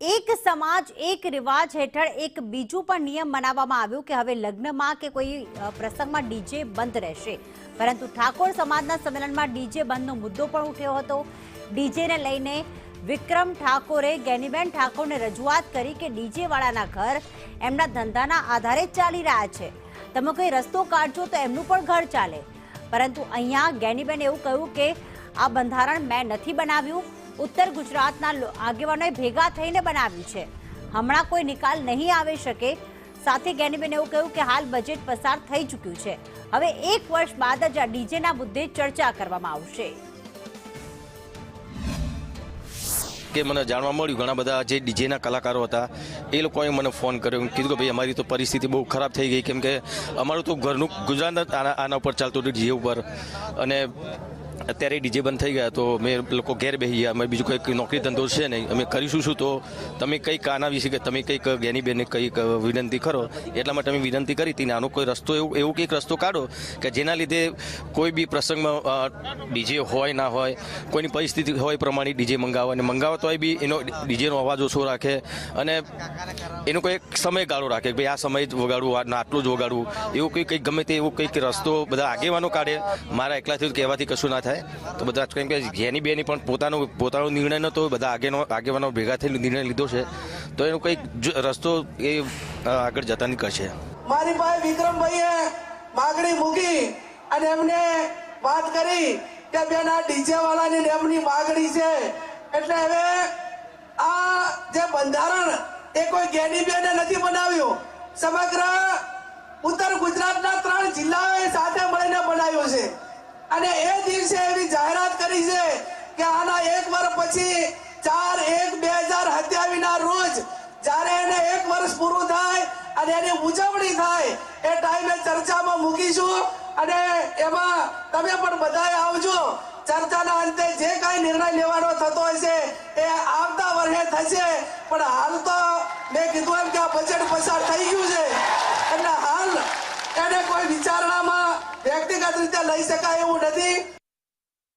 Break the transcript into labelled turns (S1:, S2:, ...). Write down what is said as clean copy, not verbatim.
S1: એક સમાજ એક રિવાજ હેઠળ એક બીજું પણ નિયમ બનાવવામાં આવ્યું કે હવે લગ્નમાં કે કોઈ પ્રસંગમાં ડીજે બંધ રહેશે, પરંતુ ઠાકોર સમાજના સંમેલનમાં ડીજે બંધનો મુદ્દો પણ ઉઠ્યો હતો। ડીજેને લઈને વિક્રમ ઠાકોરે જ્ઞાનીબેન ઠાકોરને રજૂઆત કરી કે ડીજે વાળાના ઘર એમના ધંધાના આધારે જ ચાલી રહ્યા છે, તમે કોઈ રસ્તો કાઢજો તો એમનું પણ ઘર ચાલે। પરંતુ અહીંયા જ્ઞાનીબેન એવું કહ્યું કે આ બંધારણ મેં નથી બનાવ્યું, उत्तर गुजरातना आगेवानोए भेगा थईने बनाव्युं छे, हमणां कोई निकाल नहीं आवी शके। साथे ज्ञानीबेन एवुं कह्युं के हाल बजेट पसार थई चूक्युं छे, हवे 1 वर्ष बाद ज आ डीजेना मुद्दे चर्चा करवामां आवशे।
S2: કે મને જાણવા મળ્યું ઘણા બધા જે ડીજેના કલાકારો હતા એ લોકોએ મને ફોન કર્યો, કીધું કે ભાઈ અમારી તો પરિસ્થિતિ બહુ ખરાબ થઈ ગઈ, કેમ કે અમારું તો ઘરનું ગુજરાત આના ઉપર ચાલતું હતું, ડીજે ઉપર, અને અત્યારે ડીજે બંધ થઈ ગયા તો મેં લોકો ઘેર બેસી ગયા, અમે બીજું કંઈક નોકરી ધંધો છે નહીં, અમે કરીશું શું, તો તમે કંઈક આના વિશે કે તમે કંઈક જ્ઞાનીબેનને કંઈક વિનંતી કરો, એટલા માટે અમે વિનંતી કરી હતી ને આનો કોઈ રસ્તો એવું કંઈક રસ્તો કાઢો કે જેના લીધે કોઈ બી પ્રસંગમાં ડીજે હોય ના હોય, કોઈની પરિસ્થિતિ હોય પ્રમાણે ડીજે મંગાવો, અને મંગાવો તોય બી એનો ડીજેનો અવાજ ઓછો રાખે અને એનો કોઈ સમયગાળો રાખે કે ભાઈ આ સમય જ વગાડવું, આટલું જ વગાડવું, એવું કંઈક ગમે તે એવું કંઈક રસ્તો બધા આગેવાનો કાઢે। મારા એકલાથી કહેવાથી કશું ના થાય, તો બધા કેમ કે જ્ઞાનીબેન પણ પોતાનો નિર્ણય નહોતો, બધા આગેવાનો ભેગા થઈને નિર્ણય લીધો છે, તો એનો કંઈક રસ્તો એ આગળ જતા નીકળશે।
S3: મારી પાસે વિક્રમભાઈએ માગણી મૂકી અને એમને વાત કરી કે બેન આ ડીજે વાળાની એમની માગણી છે, એટલે હવે આ જે બંધારણ એ કોઈ જ્ઞાનીબેને નથી બનાવ્યું, સમગ્ર ઉત્તર ગુજરાતના 3 જિલ્લાઓએ સાથે મળીને બનાવ્યું છે, અને એ દિવસે એવી જાહેરાત કરી છે કે આના 1 વર્ષ પછી 4/1/2027 ના રોજ જ્યારે એને 1 વર્ષ પૂરું થાય અને એની ઉજવણી થાય એ ટાઈમે ચર્ચામાં મૂકીશું, અને એમાં તમે પણ બધાએ આવજો। ચર્ચાના અંતે જે કાંઈ નિર્ણય લેવાનો થતો હશે એ આવતા વર્ષે થશે, પણ હાલ તો મેં કીધું એમ કે આ બજેટ પસાર થઈ ગયું છે, એટલે હાલ એને કોઈ વિચારણામાં વ્યક્તિગત રીતે લઈ શકાય એવું નથી।